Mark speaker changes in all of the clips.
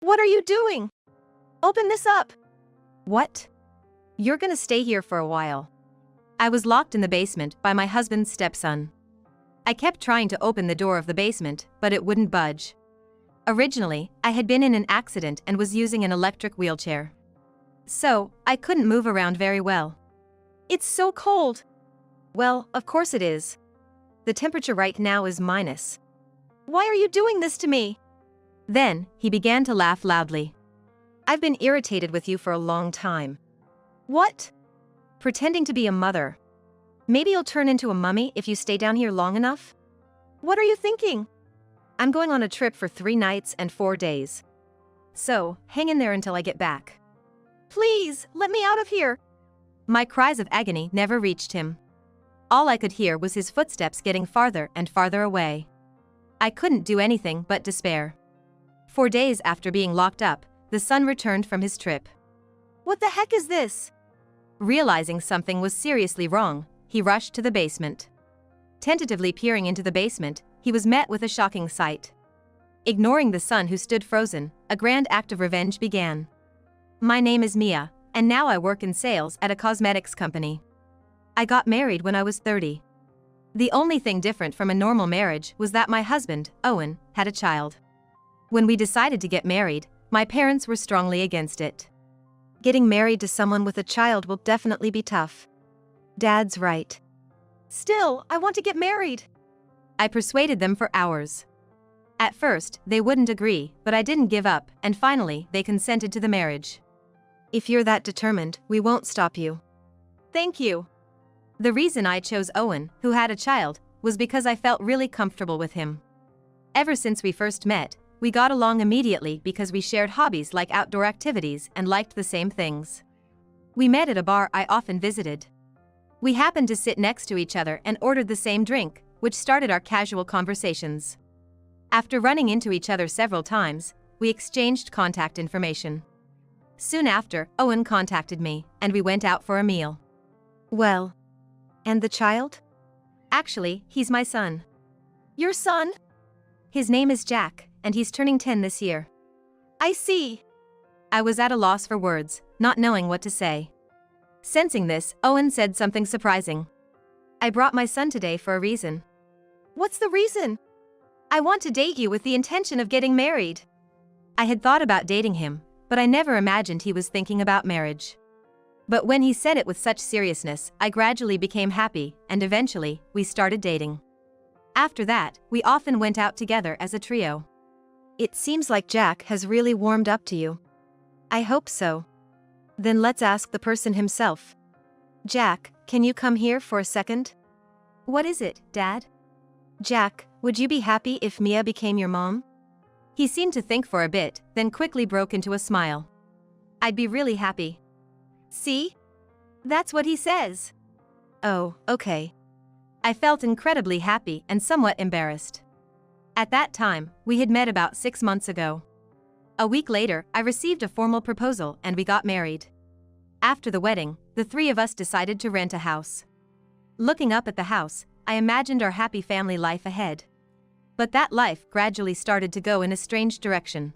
Speaker 1: What are you doing? Open this up.
Speaker 2: What? You're gonna stay here for a while. I was locked in the basement by my husband's stepson. I kept trying to open the door of the basement, but it wouldn't budge. Originally, I had been in an accident and was using an electric wheelchair. So, I couldn't move around very well.
Speaker 1: It's so cold.
Speaker 2: Well, of course it is. The temperature right now is minus.
Speaker 1: Why are you doing this to me?
Speaker 2: Then, he began to laugh loudly. I've been irritated with you for a long time.
Speaker 1: What?
Speaker 2: Pretending to be a mother. Maybe you'll turn into a mummy if you stay down here long enough?
Speaker 1: What are you thinking?
Speaker 2: I'm going on a trip for 3 nights and 4 days. So, hang in there until I get back.
Speaker 1: Please, let me out of here.
Speaker 2: My cries of agony never reached him. All I could hear was his footsteps getting farther and farther away. I couldn't do anything but despair. 4 days after being locked up, the son returned from his trip.
Speaker 1: What the heck is this?
Speaker 2: Realizing something was seriously wrong, he rushed to the basement. Tentatively peering into the basement, he was met with a shocking sight. Ignoring the son who stood frozen, a grand act of revenge began. My name is Mia, and now I work in sales at a cosmetics company. I got married when I was 30. The only thing different from a normal marriage was that my husband, Owen, had a child. When we decided to get married, my parents were strongly against it. Getting married to someone with a child will definitely be tough. Dad's right.
Speaker 1: Still, I want to get married.
Speaker 2: I persuaded them for hours. At first, they wouldn't agree, but I didn't give up, and finally, they consented to the marriage. If you're that determined, we won't stop you.
Speaker 1: Thank you.
Speaker 2: The reason I chose Owen, who had a child, was because I felt really comfortable with him. Ever since we first met, we got along immediately because we shared hobbies like outdoor activities and liked the same things. We met at a bar I often visited. We happened to sit next to each other and ordered the same drink, which started our casual conversations. After running into each other several times, we exchanged contact information. Soon after, Owen contacted me, and we went out for a meal.
Speaker 1: Well, and the child?
Speaker 2: Actually, he's my son.
Speaker 1: Your son?
Speaker 2: His name is Jack, and he's turning 10 this year.
Speaker 1: I see.
Speaker 2: I was at a loss for words, not knowing what to say. Sensing this, Owen said something surprising. I brought my son today for a reason.
Speaker 1: What's the reason?
Speaker 2: I want to date you with the intention of getting married. I had thought about dating him, but I never imagined he was thinking about marriage. But when he said it with such seriousness, I gradually became happy, and eventually, we started dating. After that, we often went out together as a trio. It seems like Jack has really warmed up to you. I hope so. Then let's ask the person himself. Jack, can you come here for a second? What is it, Dad? Jack, would you be happy if Mia became your mom? He seemed to think for a bit, then quickly broke into a smile. I'd be really happy. See? That's what he says. Oh, okay. I felt incredibly happy and somewhat embarrassed. At that time, we had met about 6 months ago. A week later, I received a formal proposal and we got married. After the wedding, the 3 of us decided to rent a house. Looking up at the house, I imagined our happy family life ahead. But that life gradually started to go in a strange direction.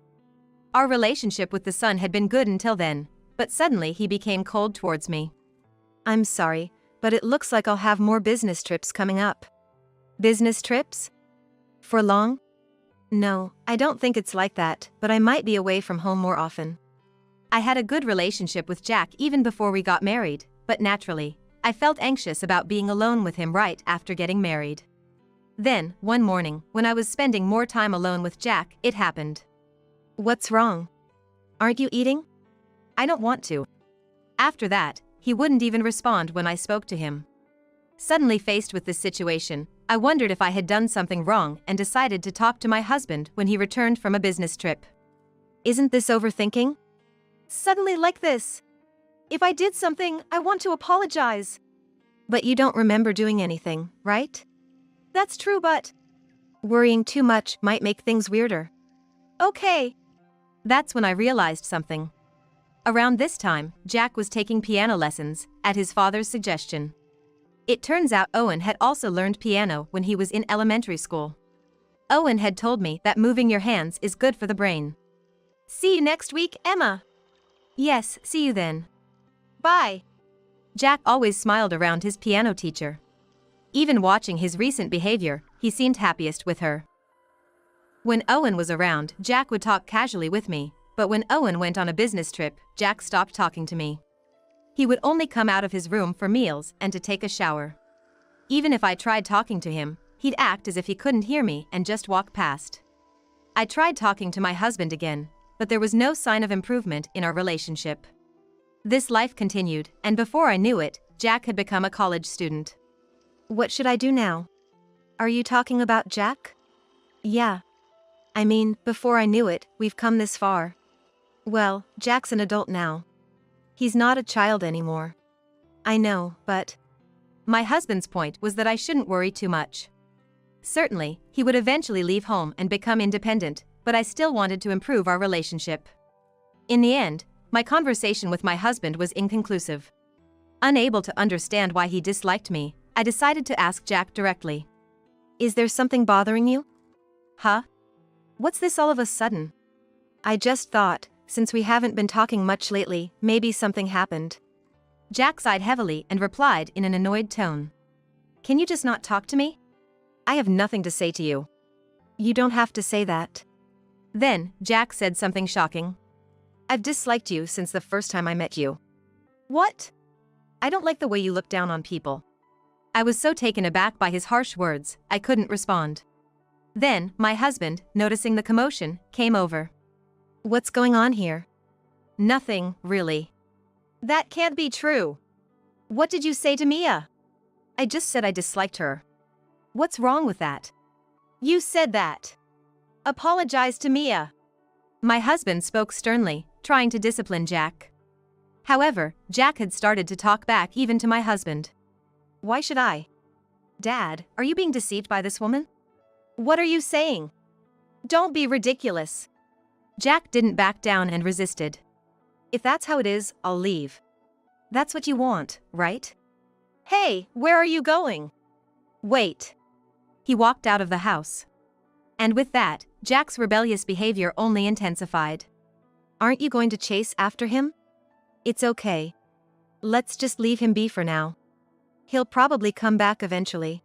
Speaker 2: Our relationship with the son had been good until then, but suddenly he became cold towards me. I'm sorry, but it looks like I'll have more business trips coming up. Business trips? For long? No, I don't think it's like that, but I might be away from home more often. I had a good relationship with Jack even before we got married, but naturally, I felt anxious about being alone with him right after getting married. Then, one morning, when I was spending more time alone with Jack, it happened. What's wrong? Aren't you eating? I don't want to. After that, he wouldn't even respond when I spoke to him. Suddenly faced with this situation, I wondered if I had done something wrong and decided to talk to my husband when he returned from a business trip. Isn't this overthinking?
Speaker 1: Suddenly like this. If I did something, I want to apologize.
Speaker 2: But you don't remember doing anything, right?
Speaker 1: That's true, but
Speaker 2: worrying too much might make things weirder.
Speaker 1: Okay.
Speaker 2: That's when I realized something. Around this time, Jack was taking piano lessons, at his father's suggestion. It turns out Owen had also learned piano when he was in elementary school. Owen had told me that moving your hands is good for the brain.
Speaker 1: See you next week, Emma.
Speaker 2: Yes, see you then.
Speaker 1: Bye.
Speaker 2: Jack always smiled around his piano teacher. Even watching his recent behavior, he seemed happiest with her. When Owen was around, Jack would talk casually with me, but when Owen went on a business trip, Jack stopped talking to me. He would only come out of his room for meals and to take a shower. Even if I tried talking to him, he'd act as if he couldn't hear me and just walk past. I tried talking to my husband again, but there was no sign of improvement in our relationship. This life continued, and before I knew it, Jack had become a college student.
Speaker 1: What should I do now? Are you talking about Jack? Yeah. I mean, before I knew it, we've come this far. Well, Jack's an adult now. He's not a child anymore. I know, but...
Speaker 2: My husband's point was that I shouldn't worry too much. Certainly, he would eventually leave home and become independent, but I still wanted to improve our relationship. In the end, my conversation with my husband was inconclusive. Unable to understand why he disliked me, I decided to ask Jack directly.
Speaker 1: Is there something bothering you?
Speaker 2: Huh?
Speaker 1: What's this all of a sudden? I just thought, since we haven't been talking much lately, maybe something happened.
Speaker 2: Jack sighed heavily and replied in an annoyed tone. Can you just not talk to me?
Speaker 1: I have nothing to say to you. You don't have to say that.
Speaker 2: Then, Jack said something shocking.
Speaker 1: I've disliked you since the first time I met you. What? I don't like the way you look down on people.
Speaker 2: I was so taken aback by his harsh words, I couldn't respond. Then, my husband, noticing the commotion, came over.
Speaker 1: What's going on here?
Speaker 2: Nothing, really.
Speaker 1: That can't be true. What did you say to Mia?
Speaker 2: I just said I disliked her. What's wrong with that?
Speaker 1: You said that. Apologize to Mia.
Speaker 2: My husband spoke sternly, trying to discipline Jack. However, Jack had started to talk back even to my husband.
Speaker 1: Why should I?
Speaker 2: Dad, are you being deceived by this woman?
Speaker 1: What are you saying? Don't be ridiculous.
Speaker 2: Jack didn't back down and resisted.
Speaker 1: If that's how it is, I'll leave.
Speaker 2: That's what you want, right?
Speaker 1: Hey, where are you going? Wait.
Speaker 2: He walked out of the house. And with that, Jack's rebellious behavior only intensified.
Speaker 1: Aren't you going to chase after him? It's okay. Let's just leave him be for now. He'll probably come back eventually.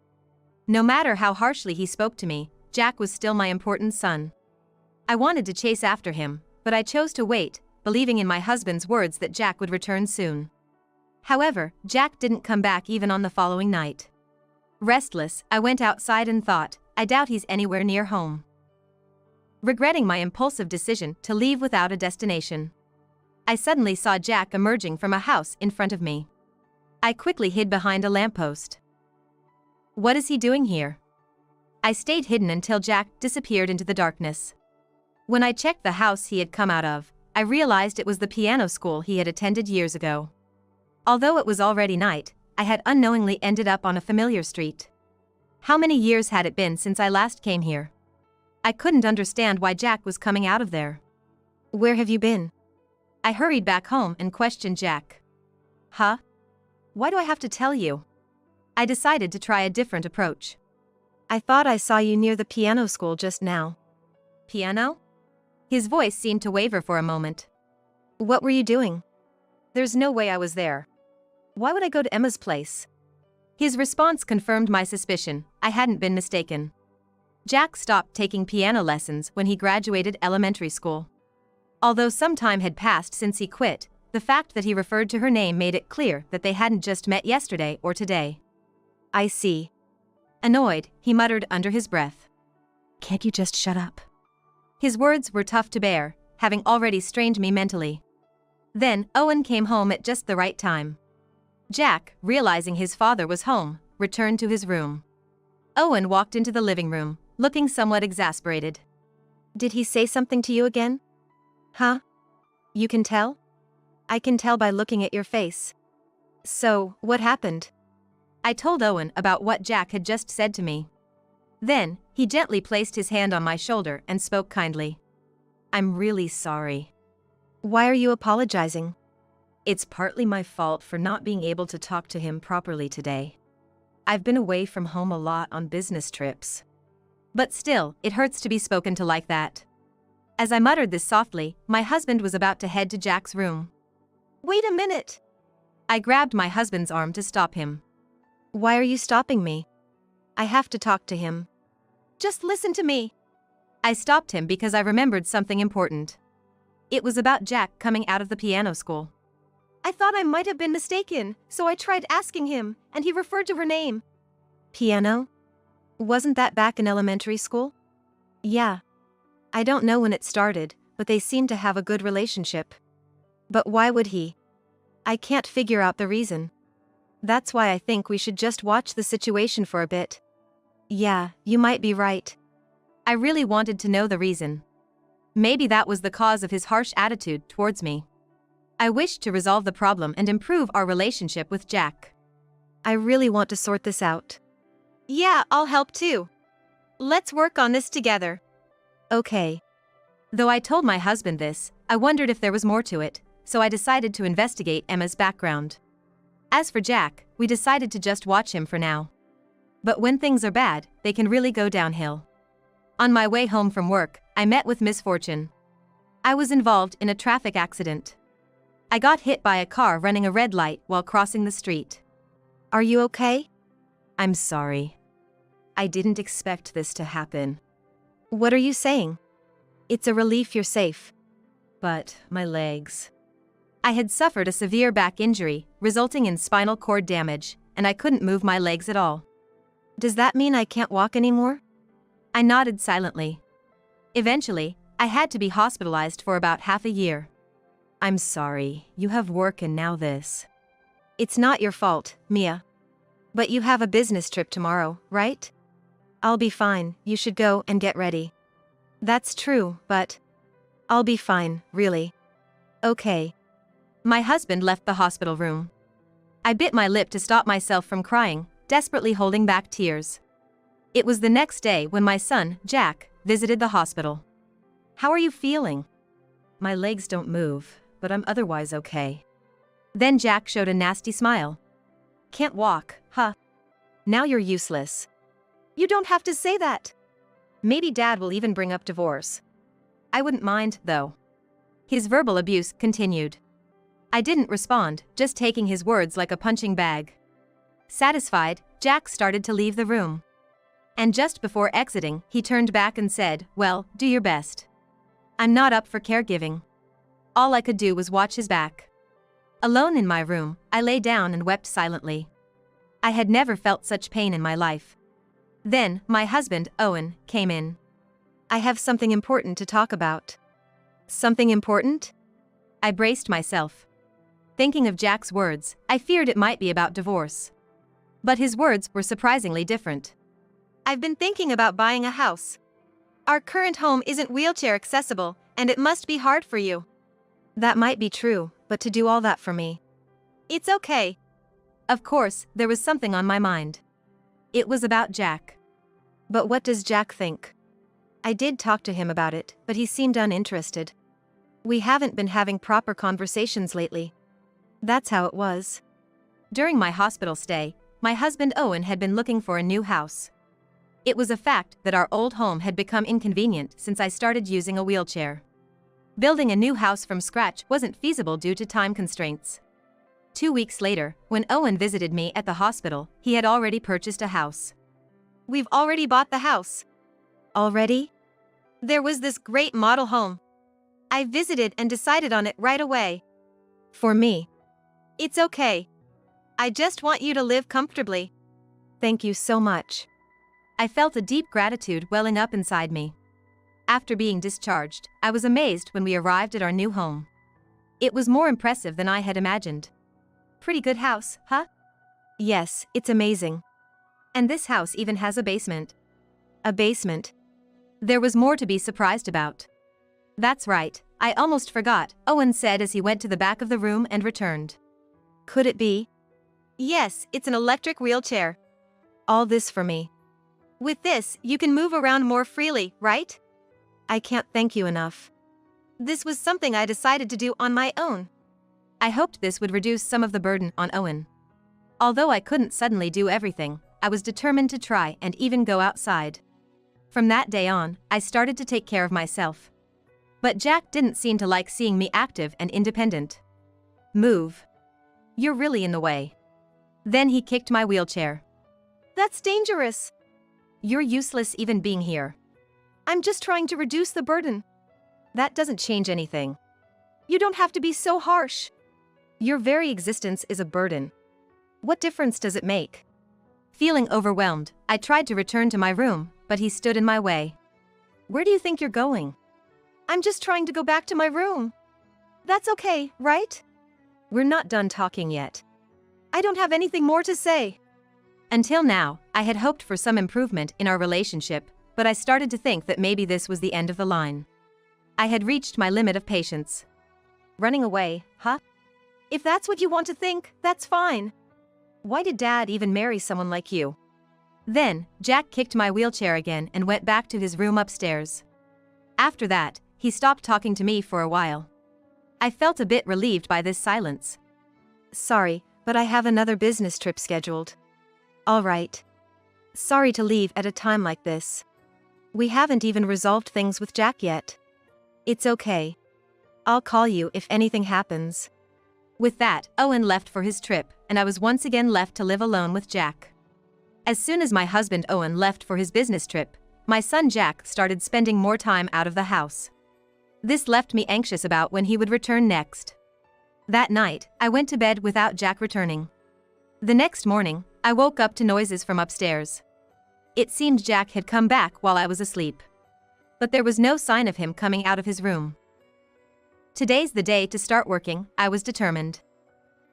Speaker 2: No matter how harshly he spoke to me, Jack was still my important son. I wanted to chase after him, but I chose to wait, believing in my husband's words that Jack would return soon. However, Jack didn't come back even on the following night. Restless, I went outside and thought, I doubt he's anywhere near home. Regretting my impulsive decision to leave without a destination, I suddenly saw Jack emerging from a house in front of me. I quickly hid behind a lamppost. What is he doing here? I stayed hidden until Jack disappeared into the darkness. When I checked the house he had come out of, I realized it was the piano school he had attended years ago. Although it was already night, I had unknowingly ended up on a familiar street. How many years had it been since I last came here? I couldn't understand why Jack was coming out of there.
Speaker 1: Where have you been?
Speaker 2: I hurried back home and questioned Jack. Huh? Why do I have to tell you? I decided to try a different approach.
Speaker 1: I thought I saw you near the piano school just now.
Speaker 2: Piano? His voice seemed to waver for a moment.
Speaker 1: What were you doing?
Speaker 2: There's no way I was there.
Speaker 1: Why would I go to Emma's place?
Speaker 2: His response confirmed my suspicion. I hadn't been mistaken. Jack stopped taking piano lessons when he graduated elementary school. Although some time had passed since he quit, the fact that he referred to her name made it clear that they hadn't just met yesterday or today.
Speaker 1: I see.
Speaker 2: Annoyed, he muttered under his breath.
Speaker 1: Can't you just shut up?
Speaker 2: His words were tough to bear, having already strained me mentally. Then, Owen came home at just the right time. Jack, realizing his father was home, returned to his room. Owen walked into the living room, looking somewhat exasperated.
Speaker 1: Did he say something to you again? Huh? You can tell? I can tell by looking at your face. So, what happened?
Speaker 2: I told Owen about what Jack had just said to me. Then, he gently placed his hand on my shoulder and spoke kindly. I'm really sorry.
Speaker 1: Why are you apologizing?
Speaker 2: It's partly my fault for not being able to talk to him properly today. I've been away from home a lot on business trips. But still, it hurts to be spoken to like that. As I muttered this softly, my husband was about to head to Jack's room.
Speaker 1: Wait a minute.
Speaker 2: I grabbed my husband's arm to stop him.
Speaker 1: Why are you stopping me? I have to talk to him.
Speaker 2: Just listen to me. I stopped him because I remembered something important. It was about Jack coming out of the piano school.
Speaker 1: I thought I might have been mistaken, so I tried asking him, and he referred to her name. Piano? Wasn't that back in elementary school? Yeah. I don't know when it started, but they seem to have a good relationship. But why would he? I can't figure out the reason. That's why I think we should just watch the situation for a bit. Yeah, you might be right.
Speaker 2: I really wanted to know the reason. Maybe that was the cause of his harsh attitude towards me. I wished to resolve the problem and improve our relationship with Jack.
Speaker 1: I really want to sort this out. Yeah, I'll help too. Let's work on this together. Okay.
Speaker 2: Though I told my husband this, I wondered if there was more to it, so I decided to investigate Emma's background. As for Jack, we decided to just watch him for now. But when things are bad, they can really go downhill. On my way home from work, I met with misfortune. I was involved in a traffic accident. I got hit by a car running a red light while crossing the street.
Speaker 1: Are you okay?
Speaker 2: I'm sorry. I didn't expect this to happen.
Speaker 1: What are you saying? It's a relief you're safe.
Speaker 2: But my legs. I had suffered a severe back injury, resulting in spinal cord damage, and I couldn't move my legs at all.
Speaker 1: Does that mean I can't walk anymore?
Speaker 2: I nodded silently. Eventually, I had to be hospitalized for about half a year. I'm sorry, you have work and now this.
Speaker 1: It's not your fault, Mia. But you have a business trip tomorrow, right? I'll be fine, you should go and get ready. That's true, but I'll be fine, really. Okay.
Speaker 2: My husband left the hospital room. I bit my lip to stop myself from crying, desperately holding back tears. It was the next day when my son, Jack, visited the hospital. How are you feeling? My legs don't move, but I'm otherwise okay. Then Jack showed a nasty smile. Can't walk, huh?
Speaker 1: Now you're useless. You don't have to say that. Maybe Dad will even bring up divorce.
Speaker 2: I wouldn't mind, though. His verbal abuse continued. I didn't respond, just taking his words like a punching bag. Satisfied, Jack started to leave the room. And just before exiting, he turned back and said, "Well, do your best. I'm not up for caregiving." All I could do was watch his back. Alone in my room, I lay down and wept silently. I had never felt such pain in my life. Then, my husband, Owen, came in.
Speaker 1: I have something important to talk about. Something important?
Speaker 2: I braced myself. Thinking of Jack's words, I feared it might be about divorce. But his words were surprisingly different.
Speaker 1: I've been thinking about buying a house. Our current home isn't wheelchair accessible, and it must be hard for you. That might be true, but to do all that for me. It's okay.
Speaker 2: Of course, there was something on my mind. It was about Jack.
Speaker 1: But what does Jack think? I did talk to him about it, but he seemed uninterested. We haven't been having proper conversations lately. That's how it was.
Speaker 2: During my hospital stay, my husband Owen had been looking for a new house. It was a fact that our old home had become inconvenient since I started using a wheelchair. Building a new house from scratch wasn't feasible due to time constraints. 2 weeks later, when Owen visited me at the hospital, he had already purchased a house.
Speaker 1: We've already bought the house. Already? There was this great model home. I visited and decided on it right away. For me. It's okay. I just want you to live comfortably. Thank you so much.
Speaker 2: I felt a deep gratitude welling up inside me. After being discharged, I was amazed when we arrived at our new home. It was more impressive than I had imagined. Pretty good house, huh?
Speaker 1: Yes, it's amazing.
Speaker 2: And this house even has a basement.
Speaker 1: A basement?
Speaker 2: There was more to be surprised about. That's right, I almost forgot, Owen said as he went to the back of the room and returned.
Speaker 1: Could it be? Yes, it's an electric wheelchair. All this for me. With this, you can move around more freely, right? I can't thank you enough. This was something I decided to do on my own.
Speaker 2: I hoped this would reduce some of the burden on Owen. Although I couldn't suddenly do everything, I was determined to try and even go outside. From that day on, I started to take care of myself. But Jack didn't seem to like seeing me active and independent. Move. You're really in the way. Then he kicked my wheelchair.
Speaker 1: That's dangerous.
Speaker 2: You're useless even being here.
Speaker 1: I'm just trying to reduce the burden.
Speaker 2: That doesn't change anything.
Speaker 1: You don't have to be so harsh.
Speaker 2: Your very existence is a burden. What difference does it make? Feeling overwhelmed, I tried to return to my room, but he stood in my way. Where do you think you're going?
Speaker 1: I'm just trying to go back to my room. That's okay, right?
Speaker 2: We're not done talking yet.
Speaker 1: I don't have anything more to say.
Speaker 2: Until now, I had hoped for some improvement in our relationship, but I started to think that maybe this was the end of the line. I had reached my limit of patience.
Speaker 1: Running away, huh? If that's what you want to think, that's fine. Why did Dad even marry someone like you?
Speaker 2: Then, Jack kicked my wheelchair again and went back to his room upstairs. After that, he stopped talking to me for a while. I felt a bit relieved by this silence.
Speaker 1: Sorry, but I have another business trip scheduled. All right. Sorry to leave at a time like this. We haven't even resolved things with Jack yet. It's okay. I'll call you if anything happens.
Speaker 2: With that, Owen left for his trip, and I was once again left to live alone with Jack. As soon as my husband Owen left for his business trip, my son Jack started spending more time out of the house. This left me anxious about when he would return next. That night, I went to bed without Jack returning. The next morning, I woke up to noises from upstairs. It seemed Jack had come back while I was asleep. But there was no sign of him coming out of his room. Today's the day to start working, I was determined.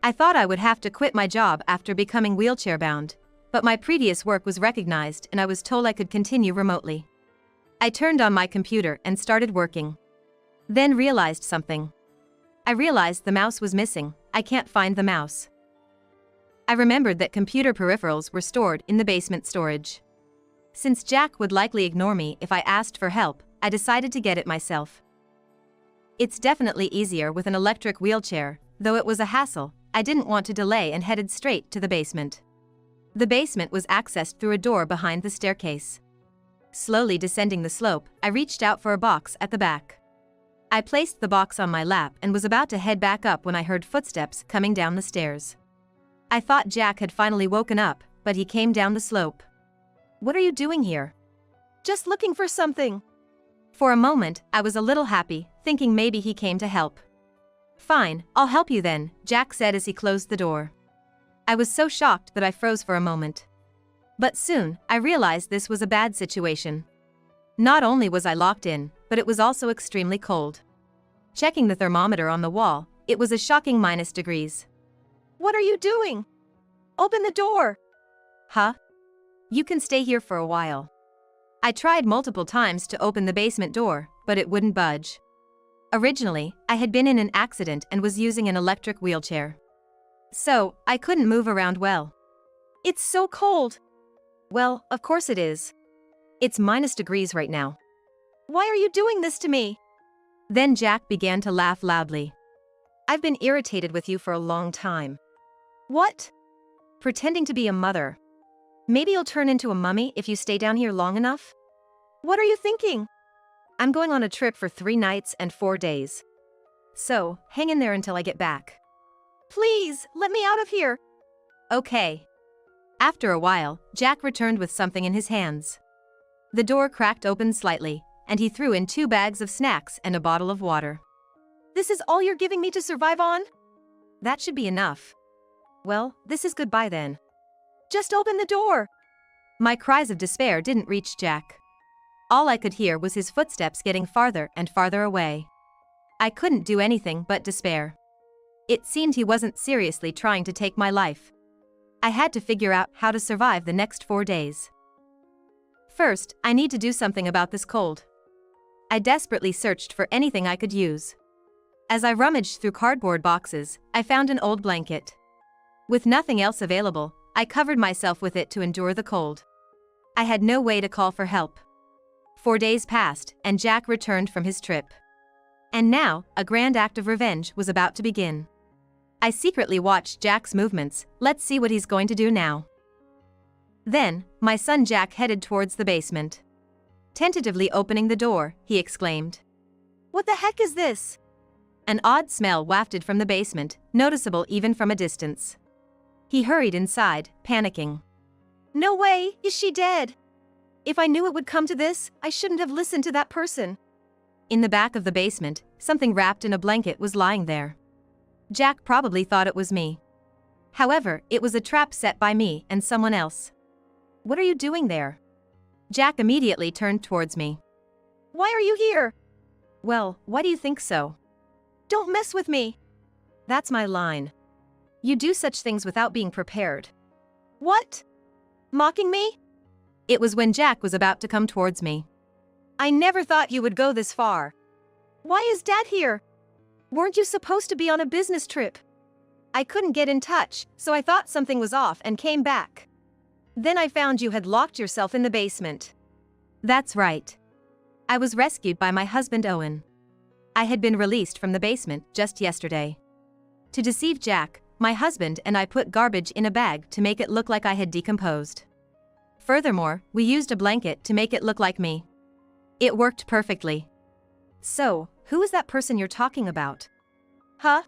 Speaker 2: I thought I would have to quit my job after becoming wheelchair-bound, but my previous work was recognized and I was told I could continue remotely. I turned on my computer and started working. Then realized something. I realized the mouse was missing. I can't find the mouse. I remembered that computer peripherals were stored in the basement storage. Since Jack would likely ignore me if I asked for help, I decided to get it myself. It's definitely easier with an electric wheelchair, though it was a hassle. I didn't want to delay and headed straight to the basement. The basement was accessed through a door behind the staircase. Slowly descending the slope, I reached out for a box at the back. I placed the box on my lap and was about to head back up when I heard footsteps coming down the stairs. I thought Jack had finally woken up, but he came down the slope. What are you doing here?
Speaker 1: Just looking for something.
Speaker 2: For a moment, I was a little happy, thinking maybe he came to help. Fine, I'll help you then, Jack said as he closed the door. I was so shocked that I froze for a moment. But soon, I realized this was a bad situation. Not only was I locked in, but it was also extremely cold. Checking the thermometer on the wall, it was a shocking -degrees.
Speaker 1: What are you doing? Open the door.
Speaker 2: Huh? You can stay here for a while. I tried multiple times to open the basement door, but it wouldn't budge. Originally, I had been in an accident and was using an electric wheelchair. So, I couldn't move around well.
Speaker 1: It's so cold.
Speaker 2: Well, of course it is. It's -degrees right now.
Speaker 1: Why are you doing this to me?
Speaker 2: Then Jack began to laugh loudly.
Speaker 1: I've been irritated with you for a long time. What?
Speaker 2: Pretending to be a mother. Maybe you'll turn into a mummy if you stay down here long enough?
Speaker 1: What are you thinking?
Speaker 2: I'm going on a trip for 3 nights and 4 days. So, hang in there until I get back.
Speaker 1: Please, let me out of here.
Speaker 2: Okay. After a while, Jack returned with something in his hands. The door cracked open slightly, and he threw in 2 bags of snacks and a bottle of water.
Speaker 1: This is all you're giving me to survive on?
Speaker 2: That should be enough. Well, this is goodbye then.
Speaker 1: Just open the door.
Speaker 2: My cries of despair didn't reach Jack. All I could hear was his footsteps getting farther and farther away. I couldn't do anything but despair. It seemed he wasn't seriously trying to take my life. I had to figure out how to survive the next 4 days. First, I need to do something about this cold. I desperately searched for anything I could use. As I rummaged through cardboard boxes, I found an old blanket. With nothing else available, I covered myself with it to endure the cold. I had no way to call for help. 4 days passed, and Jack returned from his trip. And now, a grand act of revenge was about to begin. I secretly watched Jack's movements. Let's see what he's going to do now. Then, my son Jack headed towards the basement. Tentatively opening the door, he exclaimed.
Speaker 1: What the heck is this?
Speaker 2: An odd smell wafted from the basement, noticeable even from a distance. He hurried inside, panicking.
Speaker 1: No way, is she dead? If I knew it would come to this, I shouldn't have listened to that person.
Speaker 2: In the back of the basement, something wrapped in a blanket was lying there. Jack probably thought it was me. However, it was a trap set by me and someone else.
Speaker 1: What are you doing there?
Speaker 2: Jack immediately turned towards me.
Speaker 1: Why are you here?
Speaker 2: Well, why do you think so?
Speaker 1: Don't mess with me.
Speaker 2: That's my line. You do such things without being prepared.
Speaker 1: What? Mocking me?
Speaker 2: It was when Jack was about to come towards me.
Speaker 1: I never thought you would go this far. Why is Dad here? Weren't you supposed to be on a business trip? I couldn't get in touch, so I thought something was off and came back. Then I found you had locked yourself in the basement.
Speaker 2: That's right. I was rescued by my husband Owen. I had been released from the basement just yesterday. To deceive Jack, my husband and I put garbage in a bag to make it look like I had decomposed. Furthermore, we used a blanket to make it look like me. It worked perfectly.
Speaker 1: So, who is that person you're talking about? Huh?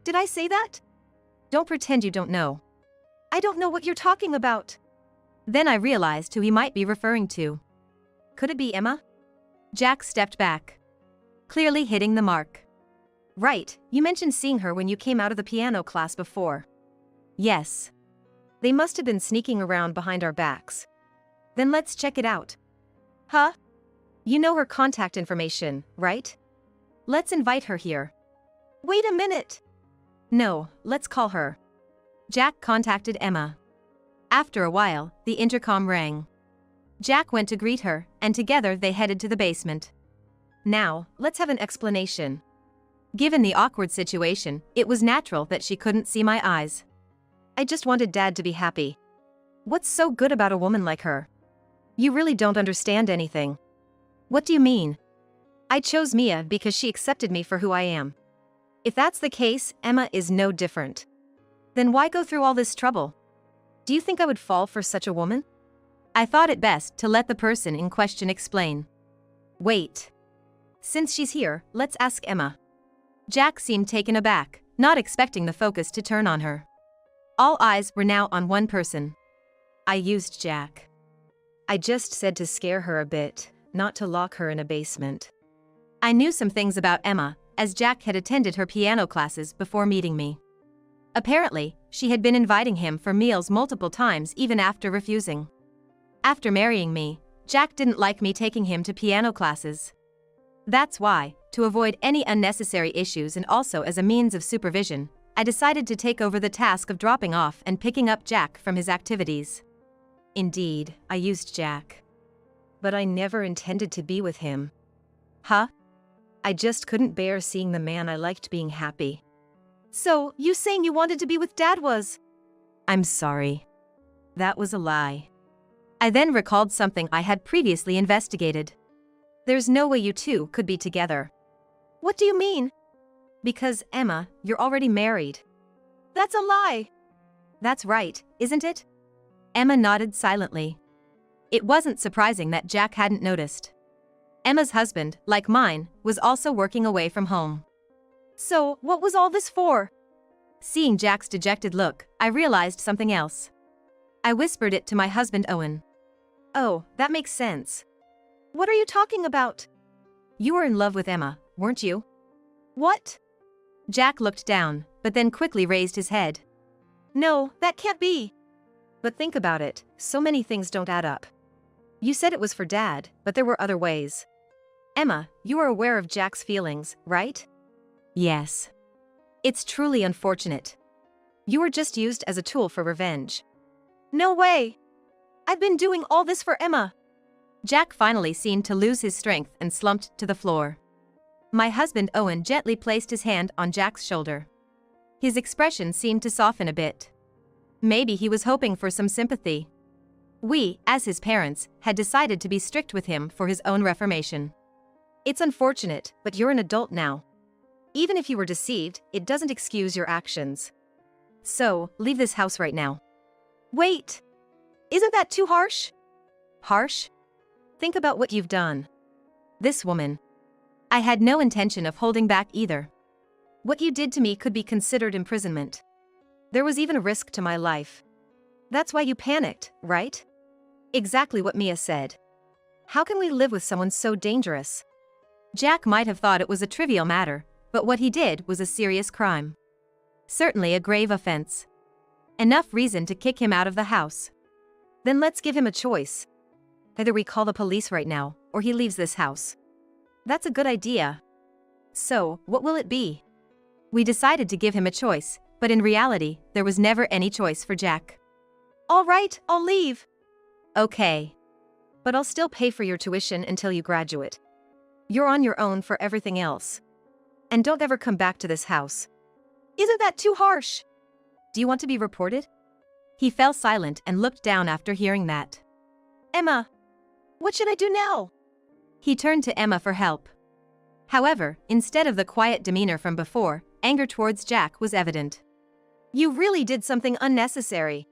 Speaker 1: Did I say that?
Speaker 2: Don't pretend you don't know.
Speaker 1: I don't know what you're talking about.
Speaker 2: Then I realized who he might be referring to.
Speaker 1: Could it be Emma?
Speaker 2: Jack stepped back, clearly hitting the mark.
Speaker 1: Right, you mentioned seeing her when you came out of the piano class before.
Speaker 2: Yes.
Speaker 1: They must have been sneaking around behind our backs. Then let's check it out.
Speaker 2: Huh?
Speaker 1: You know her contact information, right?
Speaker 2: Let's invite her here.
Speaker 1: Wait a minute.
Speaker 2: No, let's call her. Jack contacted Emma. After a while, the intercom rang. Jack went to greet her, and together they headed to the basement.
Speaker 1: Now, let's have an explanation.
Speaker 2: Given the awkward situation, it was natural that she couldn't see my eyes.
Speaker 1: I just wanted Dad to be happy. What's so good about a woman like her? You really don't understand anything.
Speaker 2: What do you mean?
Speaker 1: I chose Mia because she accepted me for who I am. If that's the case, Emma is no different.
Speaker 2: Then why go through all this trouble?
Speaker 1: Do you think I would fall for such a woman?
Speaker 2: I thought it best to let the person in question explain.
Speaker 1: Wait. Since she's here, let's ask Emma.
Speaker 2: Jack seemed taken aback, not expecting the focus to turn on her. All eyes were now on one person.
Speaker 1: I used Jack. I just said to scare her a bit, not to lock her in a basement.
Speaker 2: I knew some things about Emma, as Jack had attended her piano classes before meeting me. Apparently, she had been inviting him for meals multiple times even after refusing. After marrying me, Jack didn't like me taking him to piano classes. That's why, to avoid any unnecessary issues and also as a means of supervision, I decided to take over the task of dropping off and picking up Jack from his activities.
Speaker 1: Indeed, I used Jack. But I never intended to be with him.
Speaker 2: Huh?
Speaker 1: I just couldn't bear seeing the man I liked being happy. So, you saying you wanted to be with Dad was?
Speaker 2: I'm sorry. That was a lie. I then recalled something I had previously investigated. There's no way you two could be together.
Speaker 1: What do you mean?
Speaker 2: Because, Emma, you're already married.
Speaker 1: That's a lie.
Speaker 2: That's right, isn't it? Emma nodded silently. It wasn't surprising that Jack hadn't noticed. Emma's husband, like mine, was also working away from home.
Speaker 1: So, what was all this for?
Speaker 2: Seeing Jack's dejected look, I realized something else. I whispered it to my husband Owen.
Speaker 1: Oh, that makes sense. What are you talking about?
Speaker 2: You were in love with Emma, weren't you?
Speaker 1: What?
Speaker 2: Jack looked down, but then quickly raised his head.
Speaker 1: No, that can't be. But think about it, so many things don't add up. You said it was for Dad, but there were other ways. Emma, you are aware of Jack's feelings, right?
Speaker 2: Yes.
Speaker 1: It's truly unfortunate. You were just used as a tool for revenge. No way! I've been doing all this for Emma.
Speaker 2: Jack finally seemed to lose his strength and slumped to the floor. My husband Owen gently placed his hand on Jack's shoulder. His expression seemed to soften a bit. Maybe he was hoping for some sympathy. We, as his parents, had decided to be strict with him for his own reformation.
Speaker 1: It's unfortunate, but you're an adult now. Even if you were deceived, it doesn't excuse your actions. So, leave this house right now. Wait! Isn't that too harsh?
Speaker 2: Harsh?
Speaker 1: Think about what you've done. This woman.
Speaker 2: I had no intention of holding back either. What you did to me could be considered imprisonment. There was even a risk to my life. That's why you panicked, right? Exactly what Mia said. How can we live with someone so dangerous? Jack might have thought it was a trivial matter, but what he did was a serious crime. Certainly a grave offense. Enough reason to kick him out of the house. Then let's give him a choice. Either we call the police right now, or he leaves this house. That's a good idea. So, what will it be? We decided to give him a choice, but in reality, there was never any choice for Jack. All right, I'll leave. Okay. But I'll still pay for your tuition until you graduate. You're on your own for everything else. And don't ever come back to this house. Isn't that too harsh? Do you want to be reported? He fell silent and looked down after hearing that. Emma, what should I do now? He turned to Emma for help. However, instead of the quiet demeanor from before, anger towards Jack was evident. You really did something unnecessary.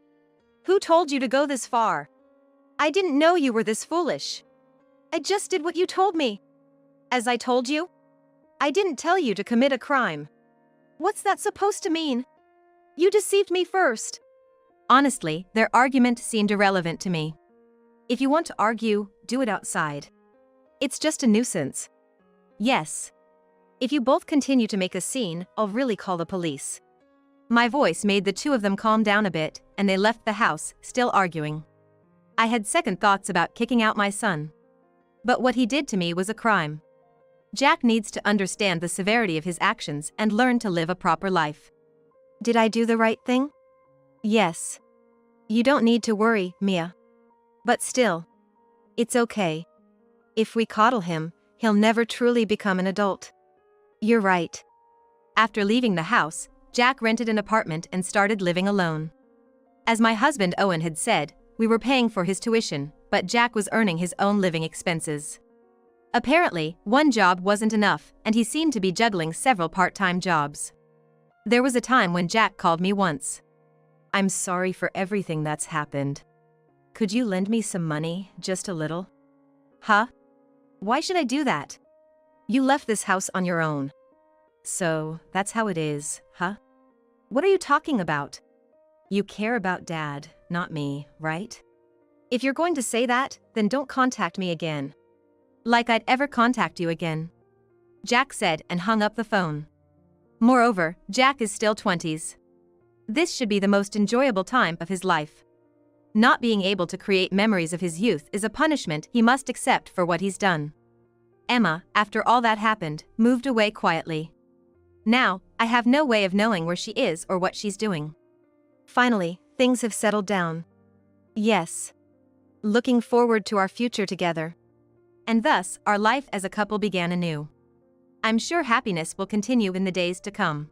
Speaker 2: Who told you to go this far? I didn't know you were this foolish. I just did what you told me. As I told you? I didn't tell you to commit a crime. What's that supposed to mean? You deceived me first. Honestly, their argument seemed irrelevant to me. If you want to argue, do it outside. It's just a nuisance. Yes. If you both continue to make a scene, I'll really call the police. My voice made the two of them calm down a bit, and they left the house, still arguing. I had second thoughts about kicking out my son. But what he did to me was a crime. Jack needs to understand the severity of his actions and learn to live a proper life. Did I do the right thing? Yes. You don't need to worry, Mia. But still. It's okay. If we coddle him, he'll never truly become an adult. You're right. After leaving the house, Jack rented an apartment and started living alone. As my husband Owen had said, we were paying for his tuition, but Jack was earning his own living expenses. Apparently, one job wasn't enough, and he seemed to be juggling several part-time jobs. There was a time when Jack called me once. I'm sorry for everything that's happened. Could you lend me some money, just a little? Huh? Why should I do that? You left this house on your own. So, that's how it is, huh? What are you talking about? You care about Dad, not me, right? If you're going to say that, then don't contact me again. Like I'd ever contact you again. Jack said and hung up the phone. Moreover, Jack is still 20s. This should be the most enjoyable time of his life. Not being able to create memories of his youth is a punishment he must accept for what he's done. Emma, after all that happened, moved away quietly. Now, I have no way of knowing where she is or what she's doing. Finally, things have settled down. Yes. Looking forward to our future together. And thus, our life as a couple began anew. I'm sure happiness will continue in the days to come.